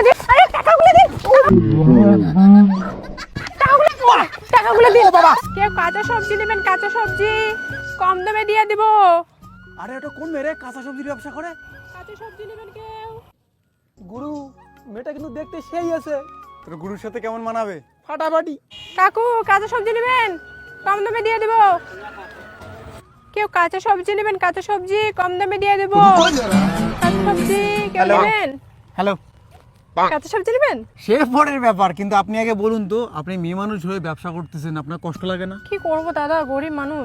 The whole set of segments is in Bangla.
আরে টাকাগুলো দিন, টাকাগুলো দিন বাবা। কেউ কাঁচা সবজি নেবেন? কাঁচা সবজি কম দামে দিয়ে দিব। আরে এটা কোন মেয়ে রে কাঁচা সবজির ব্যবসা করে? কাঁচা সবজি নেবেন কেউ? গুরু, মেয়েটা কিন্তু দেখতে সেই আছে। তোর গুরুর সাথে কেমন মানাবে? ফাটাফাটি। কাকু কাঁচা সবজি নেবেন? কম দামে দিয়ে দেব। কেউ কাঁচা সবজি নেবেন? কাঁচা সবজি কম দামে দিয়ে দেব। কাঁচা সবজি কেউ হ্যালো। নেবেন? হ্যালো। কাঁচা সবজি নেবেন? সে পরের ব্যাপার, কিন্তু আপনি আগে বলুন তো, আপনি মেয়ে মানুষ হয়ে ব্যবসা করতেছেন, আপনার কষ্ট লাগে না? কি করব দাদা, গরিব মানুষ।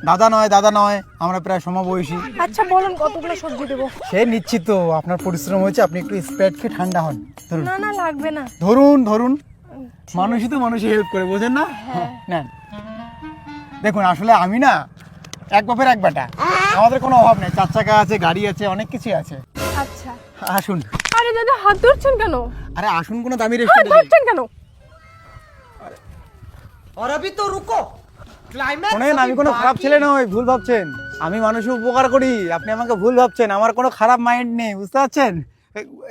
দাদা নয়, আমরা প্রায় সমবয়সী। আচ্ছা বলুন কতগুলো সবজি দেব? সে নিশ্চিত তো, আপনার পরিশ্রম হয়েছে, আপনি একটু স্প্রাইট খেয়ে ঠান্ডা হন। ধরুন না না লাগবে না। ধরুন। মানুষই তো মানুষই হেল্প করে, বোঝেন না? নেন। দেখুন আসলে আমি না এক বাপের এক বেটা, আমাদের কোনো অভাব নেই, 4 চাকা আছে, গাড়ি আছে, অনেক কিছু আছে। আচ্ছা। আসুন। আরে দাদা হাত ধরছেন কেন? আরে আসুন, কোনো দামি হাত রেস্টুরেন্টে। ধরছেন কেন? और अभी तो रुको क्लाइमैक्स শোনেন, আমি কোনো খারাপ ছেলে নই, ভুল ভাবছেন। আমি মানুষের উপকার করি, আপনি আমাকে ভুল ভাবছেন। আমার কোনো খারাপ মাইন্ড নেই, বুঝতে পারছেন?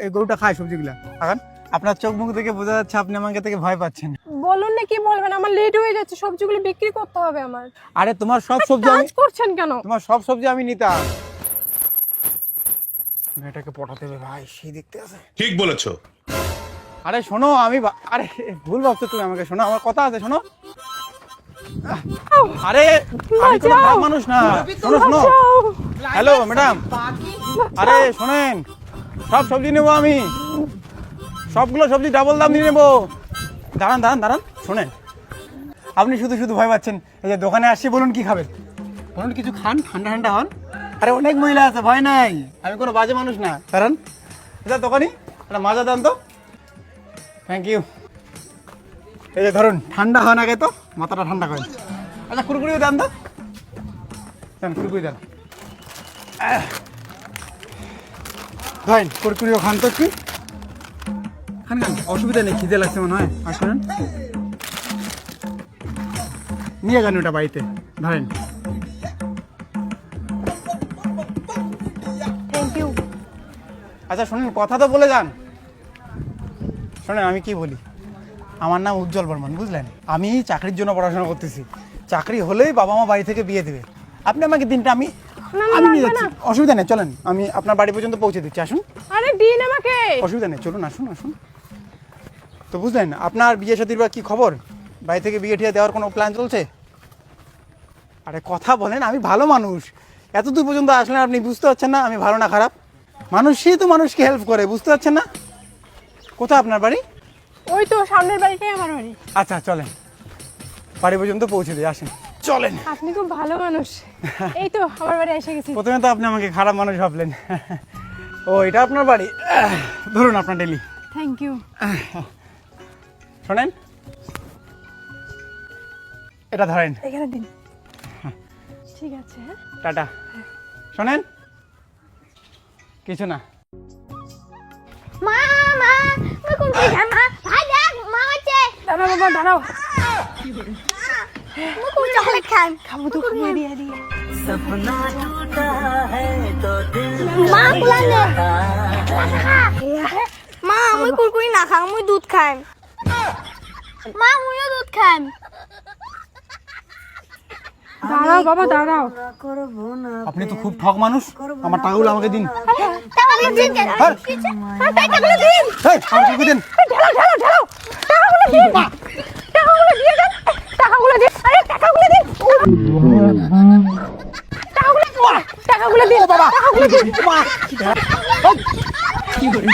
এই গরুটা খায় সবজিগুলা। এখন আপনার চোখ মুখ দেখে বোঝা যাচ্ছে আপনি আমাকে থেকে ভয় পাচ্ছেন। বলুন না কি বলবেন, আমার লেট হয়ে যাচ্ছে, সবজিগুলো বিক্রি করতে হবে আমার। আরে তোমার সব সবজি আমি কাজ করছেন কেন? নিতাম। মেয়েটাকে পটাতে হবে ভাই, সেই দেখতে আছে। ঠিক বলেছো। আরে শোনো, আরে ভুল ভাবছো তুমি আমাকে, শোনো আমার কথা আছে, শোনো। আরে আমি কোনো খারাপ মানুষ না, শোনো। হ্যালো ম্যাডাম, আরে শোনেন, সব সবজি নেবো আমি, সবগুলো সবজি ডাবল দাম দিয়ে নেবো। দাঁড়ান, শোনেন, আপনি শুধু ভয় পাচ্ছেন। এই যে দোকানে আসছি, বলুন কি খাবেন, বলুন কিছু খান, ঠান্ডা হন। আরে অনেক মহিলা আছে, ভয় নাই, আমি কোনো বাজে মানুষ না। দাঁড়ান, এটা দোকানি, একটা মাজা দেন তো। Thank you. এই যে ধরুন, ঠান্ডা হন আগে তো, মাথাটা ঠান্ডা করেন। আচ্ছা কুরকুরিও দেন তো, কুরকুরি দেন। ধরেন কুরকুরিও খান তো, কি খান, অসুবিধা নেই, খিদে লাগছে মনে হয়। আর শোনেন, নিয়ে যান ওটা বাড়িতে, ধরেন। Thank you. আচ্ছা শোনেন, কথা তো বলে যান। শোনেন আমি কি বলি, আমার নাম উজ্জ্বল বর্মন, বুঝলেন? আমি চাকরির জন্য পড়াশোনা করতেছি, চাকরি হলেই বাবা মা বাড়ি থেকে বিয়ে দেবে। আপনি আমাকে দিনটা আমি নিয়ে যাচ্ছি, অসুবিধা নেই, চলেন, আমি আপনার বাড়ি পর্যন্ত পৌঁছে দিচ্ছি, আসুন। আরে দিন আমাকে। অসুবিধা নেই, চলুন, আসুন। তো বুঝলেন, আপনার বিয়ে শাদীর বা কি খবর? বাড়ি থেকে বিয়ে ঠিয়ে দেওয়ার কোনো প্ল্যান চলছে? আরে কথা বলেন, আমি ভালো মানুষ, এত দূর পর্যন্ত আসলেন, আপনি বুঝতে পারছেন না আমি ভালো না খারাপ? মানুষই তো মানুষকে হেল্প করে, বুঝতে পারছেন না? কোথায় আপনার বাড়ি? ওই তো সামনের বাড়িটাই আমার বাড়ি। আচ্ছা চলেন, বাড়ি পর্যন্ত পৌঁছে দিয়ে আসেন, চলেন। আপনি খুব ভালো মানুষ। এই তো আমার বাড়ি এসে গেছি। প্রথমে তো আপনি আমাকে খারাপ মানুষ ভাবলেন। ও এটা আপনার বাড়ি, ধরুন আপনার ডেলি। Thank you. শোনেন, এটা ধরেন, এখানে দিন। ঠিক আছে। হ্যাঁ টাটা। শোনেন, কিছু না। মা মুই কোন কই যাই মা ভাই দেখ মা হচ্ছে দাঁড়াও বাবা দাঁড়াও। মুই কোন চকলেট খাই খাবো তো খুবই দিয়ে দিয়ে। মা কুলান দে মা মুই কুরকুরি না খাই মুই দুধ খাই মা মুইও দুধ খাই দাঁড়াও বাবা দাঁড়াও। আপনি তো খুব ঠক মানুষ, আমার টাকাগুলো আমাকে দিন। টাকাগুলো দিন টাকাগুলো দিন এই, আমাকে দিন। ঢালাও টাকাগুলো দিয়ে দেন। টাকাগুলো দিয়ে দেন। টাকাগুলো দিন। আরে টাকাগুলো দিন। টাকাগুলো দিন বাবা। টাকাগুলো দিন। কি করে?